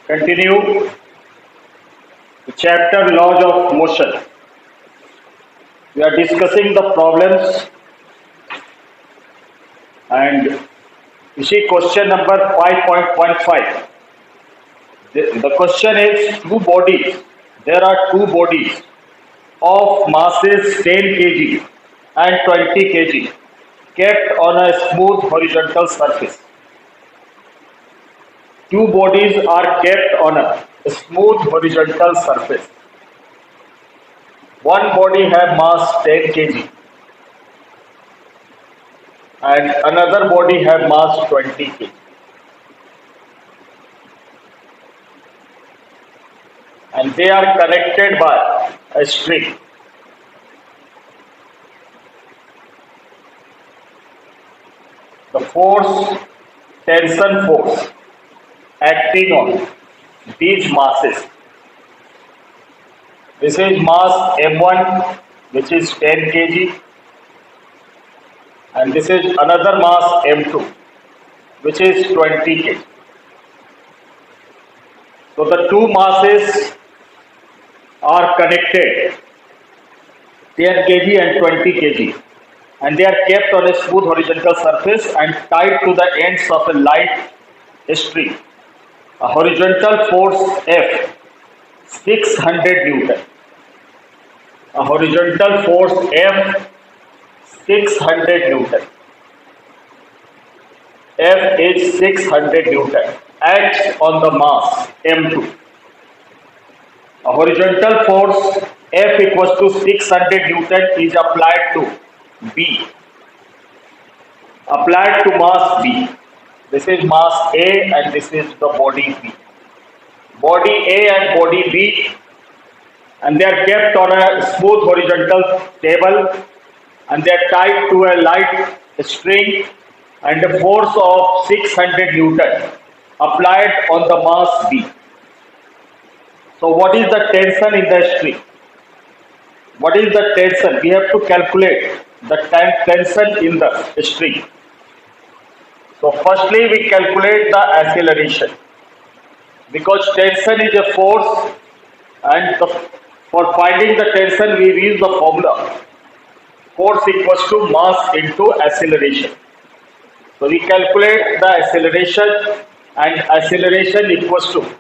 Continue the chapter laws of motion. We are discussing the problems and you see question number 5.15. The question is two bodies. There are two bodies of masses 10 kg and 20 kg kept on a smooth horizontal surface. Two bodies are kept on a smooth horizontal surface. One body have mass 10 kg and another body have mass 20 kg. And they are connected by a string. The force, tension force acting on these masses. This is mass M1 which is 10 kg and this is another mass M2 which is 20 kg. So the two masses are connected 10 kg and 20 kg and they are kept on a smooth horizontal surface and tied to the ends of a light string. A horizontal force F 600 Newton. A horizontal force F 600 Newton. F is 600 Newton acts on the mass M2. A horizontal force F equals to 600 Newton is applied to B. Applied to mass B. This is mass A and this is the body B. Body A and body B, and they are kept on a smooth horizontal table and they are tied to a light string and a force of 600 Newton applied on the mass B. So what is the tension in the string? What is the tension? We have to calculate the tension in the string. So firstly we calculate the acceleration because tension is a force and for finding the tension we use the formula force equals to mass into acceleration. So we calculate the acceleration and acceleration equals to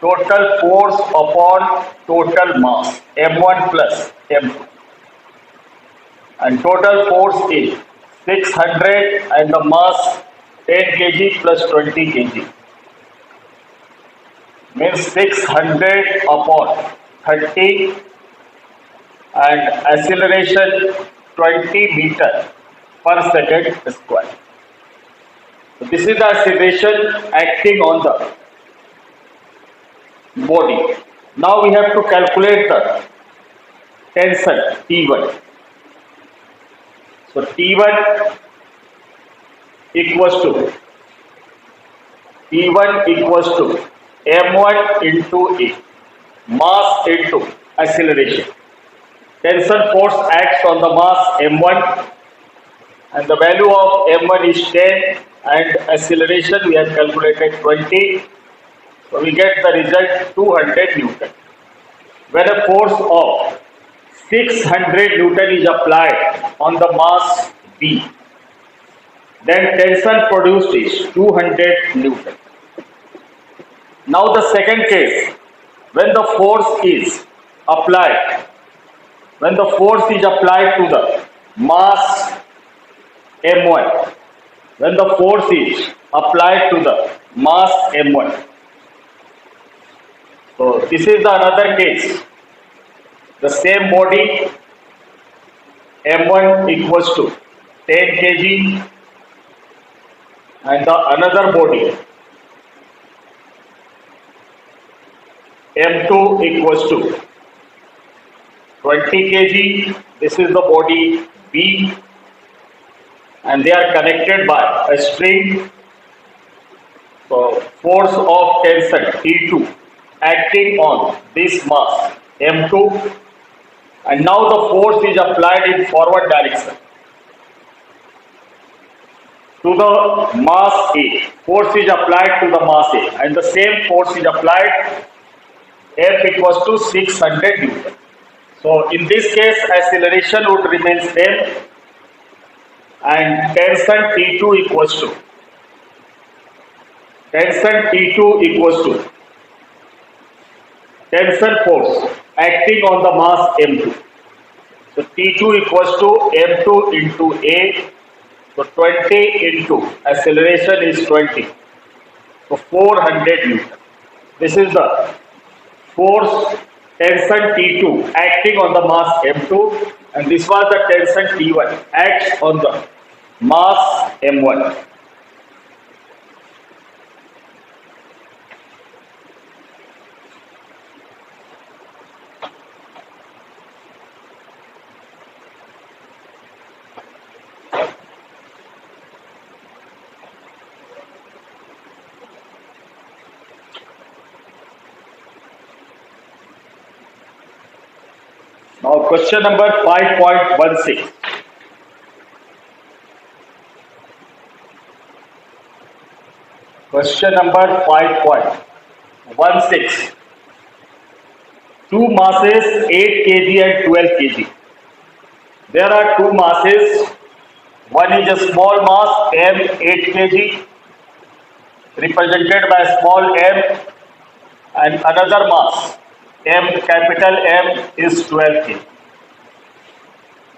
total force upon total mass M1 plus M2 and total force is 600 and the mass 10 kg plus 20 kg means 600 upon 30 and acceleration 20 meter per second square. So this is the acceleration acting on the body. Now we have to calculate the tension T1. So T1 equals to M1 into A, mass into acceleration. Tension force acts on the mass M1 and the value of M1 is 10 and acceleration we have calculated 20. So we get the result 200 Newton. When a force of 600 Newton is applied on the mass B, then tension produced is 200 Newton. Now the second case, when the force is applied to the mass M1, when the force is applied to the mass M1. So this is the another case. The same body M1 equals to 10 kg and the another body M2 equals to 20 kg. This is the body B and they are connected by a string. So force of tension T2 acting on this mass M2 and now the force is applied in forward direction. to the mass A. Force is applied to the mass A, and the same force is applied F equals to 600 Newton. So in this case, acceleration would remain same, and tension T2 equals to tensile force acting on the mass M2. So T2 equals to M2 into A. So 20 into acceleration is 20. So 400 Newton. This is the force tension T2 acting on the mass M2, and this was the tension T1 acts on the mass M1. Now question number 5.16. Question number 5.16. Two masses 8 kg and 12 kg. There are two masses. One is a small mass M 8 kg represented by small m, and another mass M capital M is 12 kg.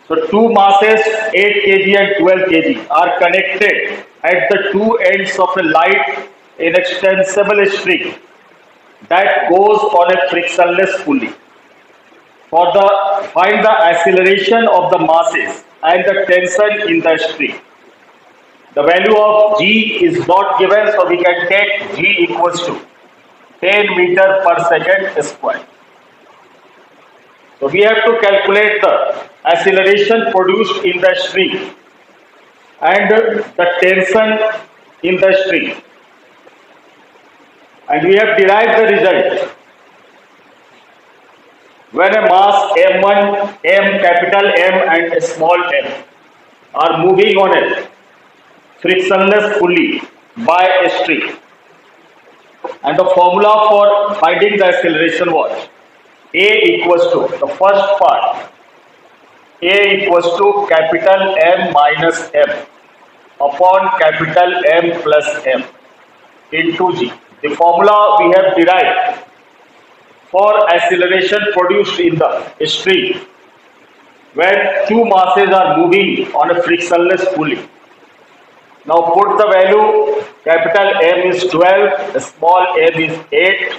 So two masses 8 kg and 12 kg are connected at the two ends of a light inextensible string that goes on a frictionless pulley. Find the acceleration of the masses and the tension in the string. The value of G is not given, so we can take G equals to 10 meter per second square. So we have to calculate the acceleration produced in the string and the tension in the string, and we have derived the result. When a mass M1, M capital M and a small m are moving on a frictionless pulley by a string, and the formula for finding the acceleration was A equals to, the first part, A equals to capital M minus M upon capital M plus M into G. The formula we have derived for acceleration produced in the string when two masses are moving on a frictionless pulley. Now put the value, capital M is 12, small m is 8.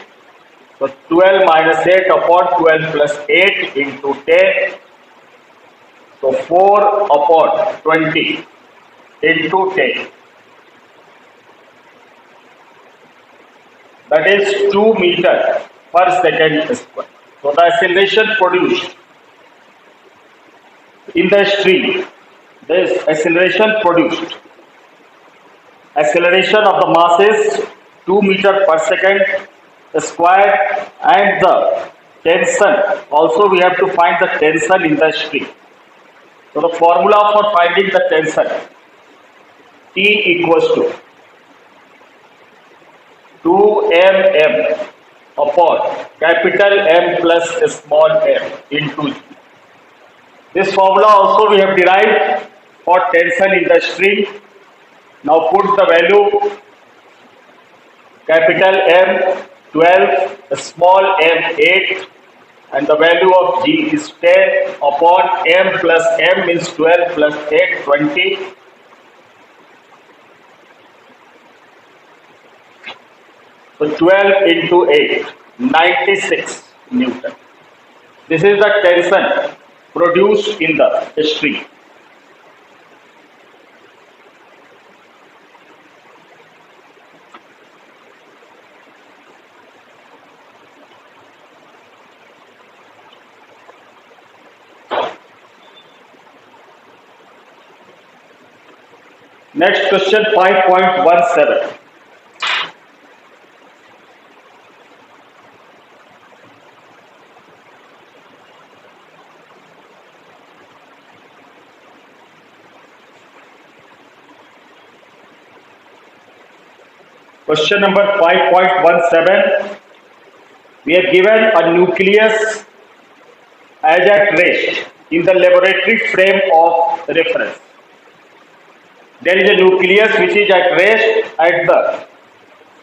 So 12 minus 8 upon 12 plus 8 into 10. So 4 upon 20 into 10. That is 2 meter per second square. So the acceleration produced in the string, this acceleration of the masses 2 meter per second square, and the tension also we have to find the tension in the string. So the formula for finding the tension, T equals to 2mm upon capital M plus small m into G. This formula also we have derived for tension in the string. Now put the value, capital M 12, small m 8, and the value of G is 10 upon M plus M is 12 plus 8, 20. So 12 into 8, 96 Newton. This is the tension produced in the string. Next question 5.17. Question number 5.17. We are given a nucleus as at rest in the laboratory frame of reference. There is a nucleus which is at rest at the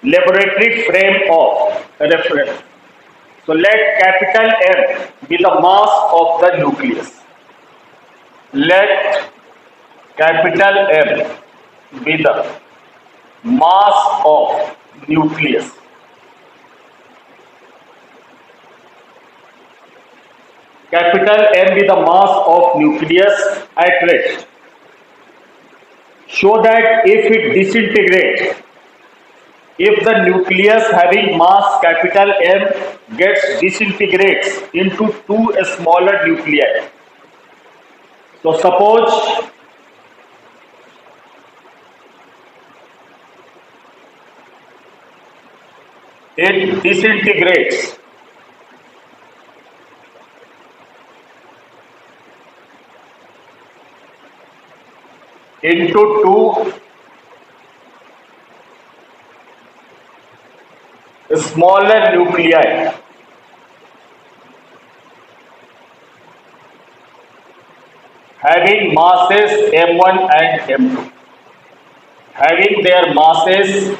laboratory frame of reference. So let capital M be the mass of the nucleus. Let capital M be the mass of nucleus. Capital M be the mass of nucleus at rest. Show that if it disintegrates, if the nucleus having mass capital M gets disintegrates into two smaller nuclei. So suppose it disintegrates into two smaller nuclei. Having masses M1 and M2. Having their masses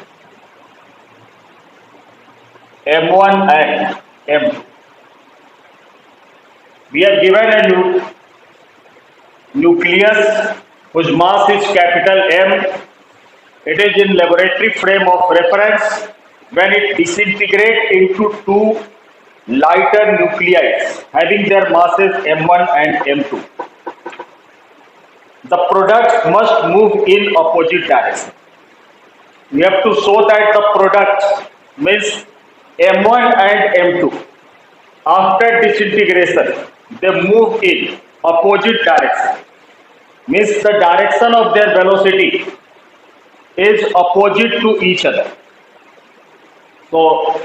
M1 and M2. We are given a nucleus whose mass is capital M. It is in laboratory frame of reference. When it disintegrates into two lighter nuclei having their masses M1 and M2, the products must move in opposite direction. We have to show that the product means M1 and M2 after disintegration they move in opposite direction, means the direction of their velocity is opposite to each other. So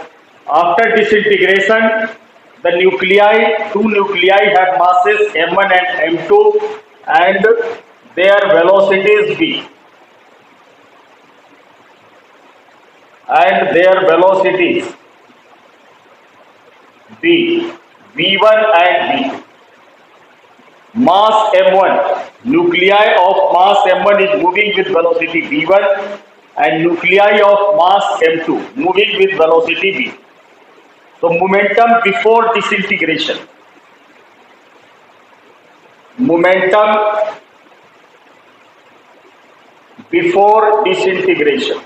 after disintegration the two nuclei have masses M1 and M2 and their velocities v. And their velocities v, v1 and v2. Mass M1, nuclei of mass M1 is moving with velocity v1 and nuclei of mass M2 moving with velocity v. So momentum before disintegration. Momentum before disintegration.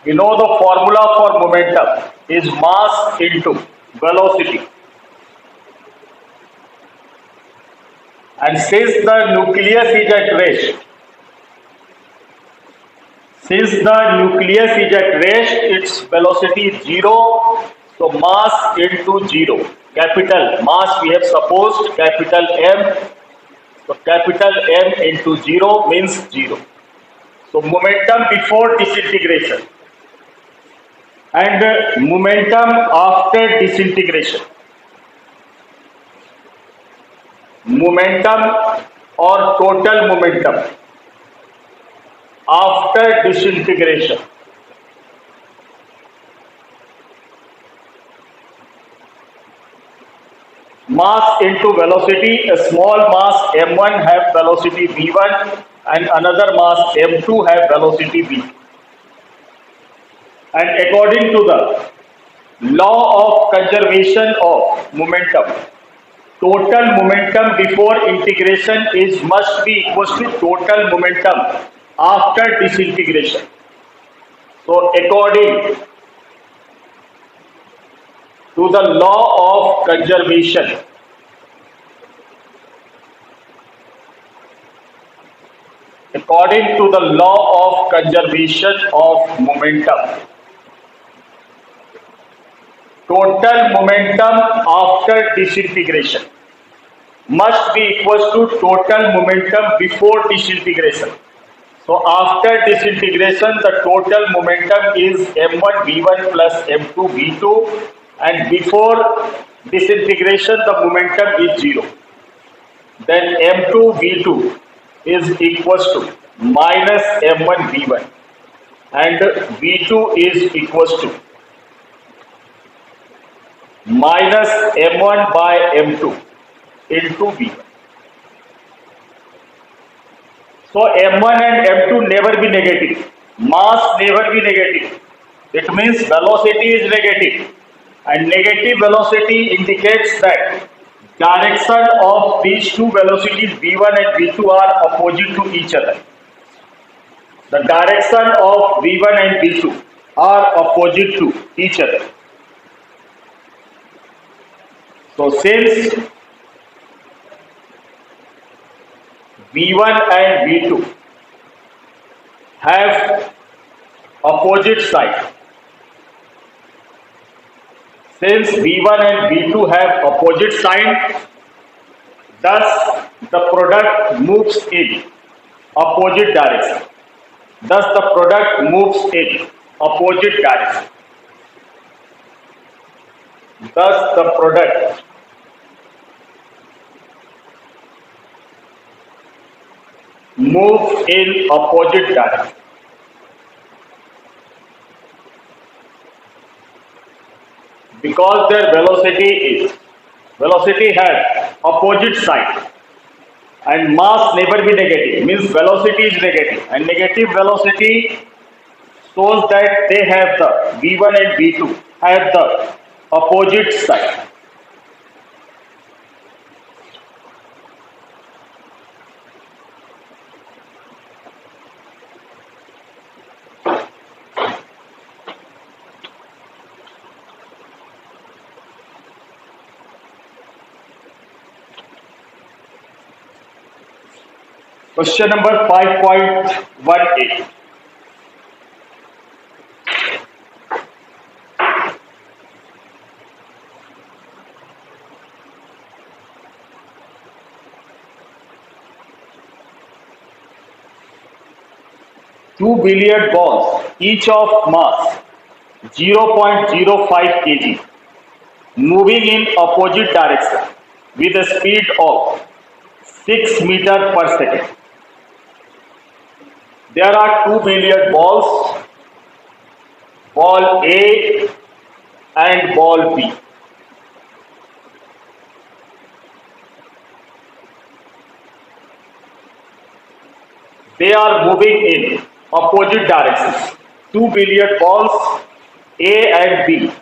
We know the formula for momentum is mass into velocity. And since the nucleus is at rest, its velocity is 0, so mass into 0. Capital mass we have supposed capital M, so capital M into 0 means 0. So momentum before disintegration and momentum after disintegration. Momentum or total momentum after disintegration. Mass into velocity, a small mass M1 have velocity v1 and another mass M2 have velocity v. And according to the law of conservation of momentum, total momentum before integration must be equal to total momentum after disintegration. So according to the law of conservation, of momentum, total momentum after disintegration must be equal to total momentum before disintegration. So after disintegration the total momentum is M1 V1 plus M2 V2, and before disintegration the momentum is 0. then M2 V2 is equals to minus M1 V1 and V2 is equals to minus M1 by M2 into V1. So M1 and M2 never be negative. Mass never be negative. It means velocity is negative. And negative velocity indicates that direction of these two velocities V1 and V2 are opposite to each other. The direction of V1 and V2 are opposite to each other. So since V1 and V2 have opposite side, since V1 and V2 have opposite sign, thus the product moves in opposite direction. Thus the product moves in opposite direction. Thus the product moves in opposite direction. Because their velocity has opposite sign and mass never be negative, means velocity is negative, and negative velocity shows that they have the V1 and V2 have the opposite sign. Question number 5.18. Two billiard balls, each of mass 0.05 kg, moving in opposite direction with a speed of 6 meters per second. There are two billiard balls, ball A and ball B. They are moving in opposite directions. Two billiard balls A and B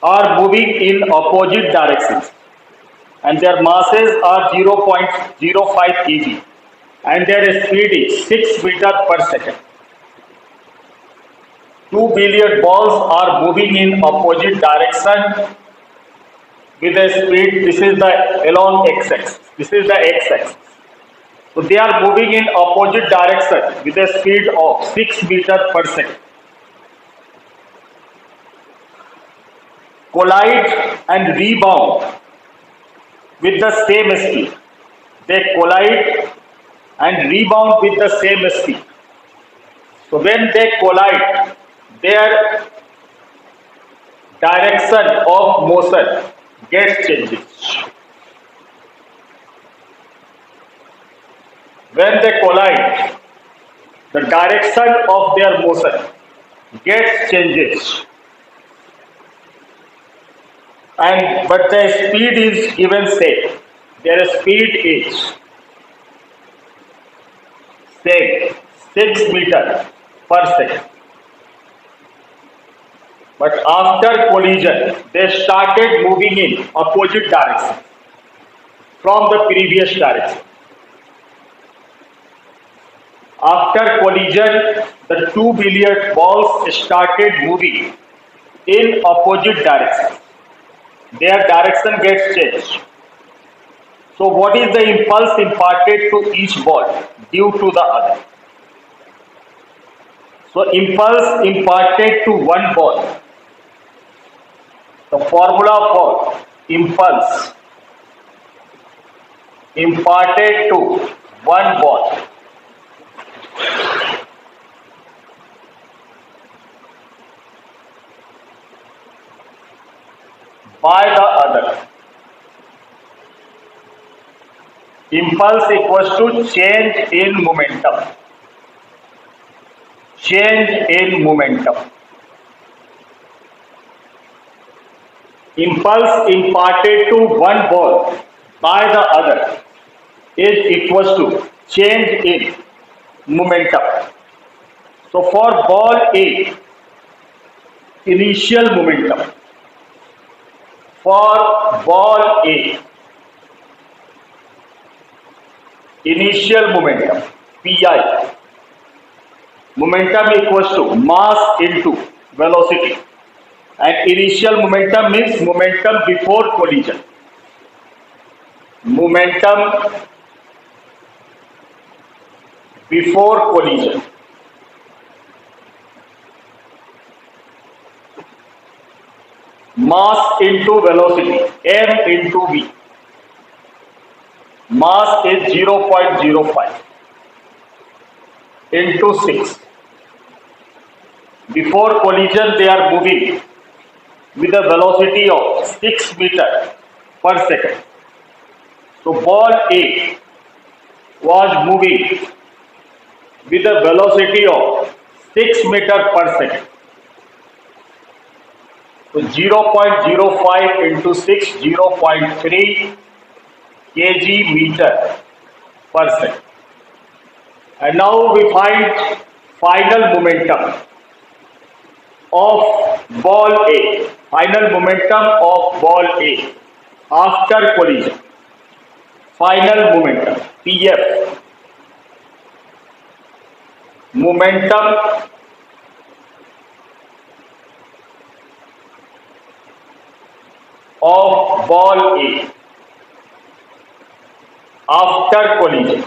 are moving in opposite directions and their masses are 0.05 kg and their speed is 6 meters per second. Two billiard balls are moving in opposite direction with a speed, this is the along x-axis, this is the x-axis. So they are moving in opposite direction with a speed of 6 meters per second. Collide and rebound with the same speed. They collide and rebound with the same speed. So when they collide, their direction of motion gets changes. When they collide, the direction of their motion gets changes. And but the speed is given same. Their speed is same 6 meters per second. But after collision, they started moving in opposite direction from the previous direction. After collision, the two billiard balls started moving in opposite direction. Their direction gets changed. So what is the impulse imparted to each ball due to the other? So impulse imparted to one ball. The formula for impulse imparted to one ball by the other Impulse equals to change in momentum. Change in momentum. Impulse imparted to one ball by the other is equals to change in momentum. So for ball A, initial momentum. For ball A, initial momentum, Pi, momentum equals to mass into velocity. And initial momentum means momentum before collision. Momentum before collision. Mass into velocity, m into v. Mass is 0.05 into 6. Before collision, they are moving with a velocity of 6 meters per second. So ball A was moving with a velocity of 6 meters per second. So 0.05 into 6, 0.3 kg meter per second. And now we find final momentum of ball A. Final momentum of ball A after collision. Final momentum, PF. Momentum of ball A after collision.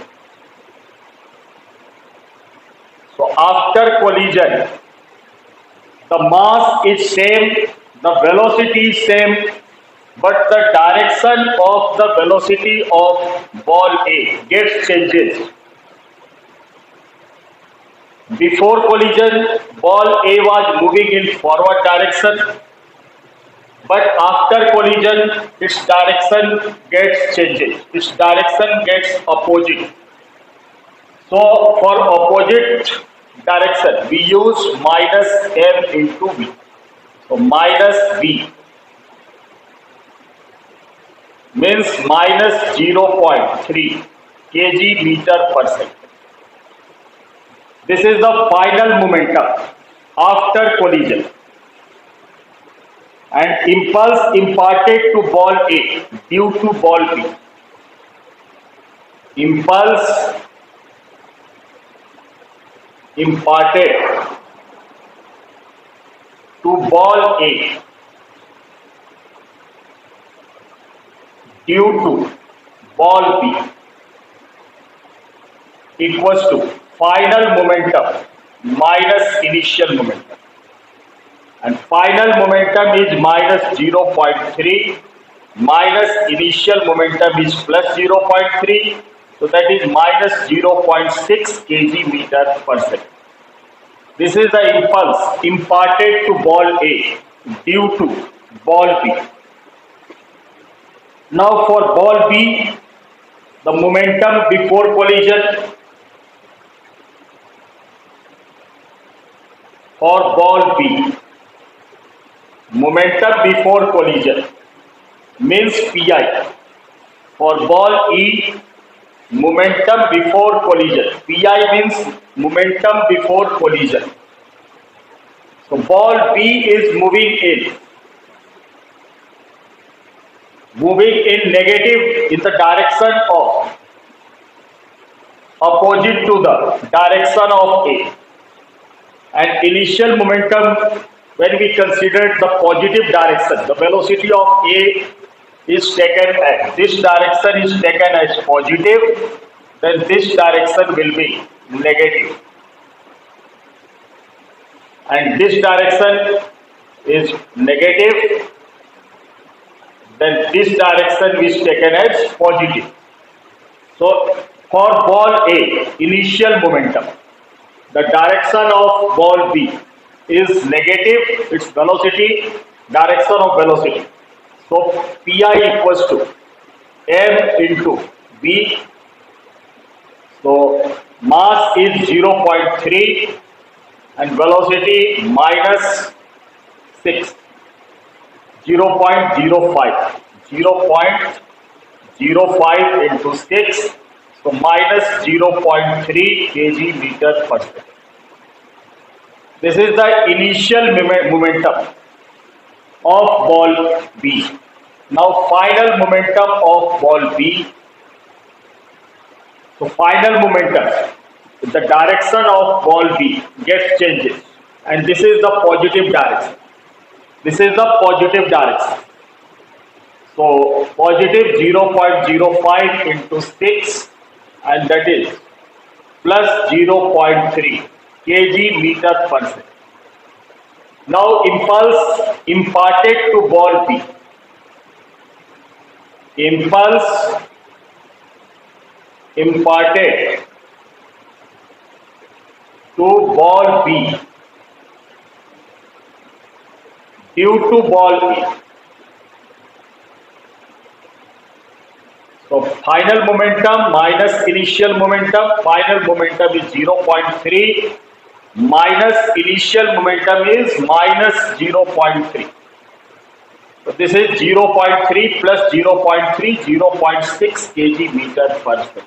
So after collision, the mass is same, the velocity is same, but the direction of the velocity of ball A gets changes. Before collision, ball A was moving in forward direction, but after collision, its direction gets changes. Its direction gets opposite. So for opposite direction, we use minus m into v. So minus v means minus 0.3 kg meter per second. This is the final momentum after collision. And impulse imparted to ball A due to ball B. Impulse imparted to ball A due to ball B equals to final momentum minus initial momentum. And final momentum is minus 0.3 minus initial momentum is plus 0.3. So that is minus 0.6 kg meter per second. This is the impulse imparted to ball A due to ball B. Now for ball B, the momentum before collision. For ball B, momentum before collision means Pi. For ball E, momentum before collision. Pi means momentum before collision. So ball B is moving in negative in the direction of opposite to the direction of A. And initial momentum, when we consider the positive direction, the velocity of A is taken as this direction is taken as positive, then this direction will be negative. And this direction is negative, then this direction is taken as positive. So for ball A, initial momentum, the direction of ball B is negative, its velocity, direction of velocity. So Pi equals to m into B. So mass is 0.3 and velocity minus 6, 0.05. 0.05 into 6, so minus 0.3 kg meter per second. This is the initial momentum of ball B. Now final momentum of ball B. So final momentum, the direction of ball B gets changes, and this is the positive direction. This is the positive direction. So positive 0.05 into 6, and that is plus 0.3 kg meter per second. Now impulse imparted to ball B. Impulse imparted to ball B due to ball B. So final momentum minus initial momentum. Final momentum is 0.3 minus initial momentum is minus 0.3. So this is 0.3 plus 0.3, 0.6 kg meter per second.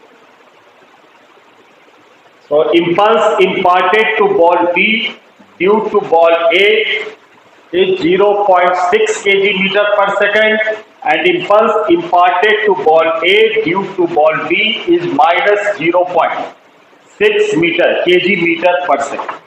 So impulse imparted to ball B due to ball A is 0.6 kg meter per second, and impulse imparted to ball A due to ball B is minus 0.6 kg meter per second.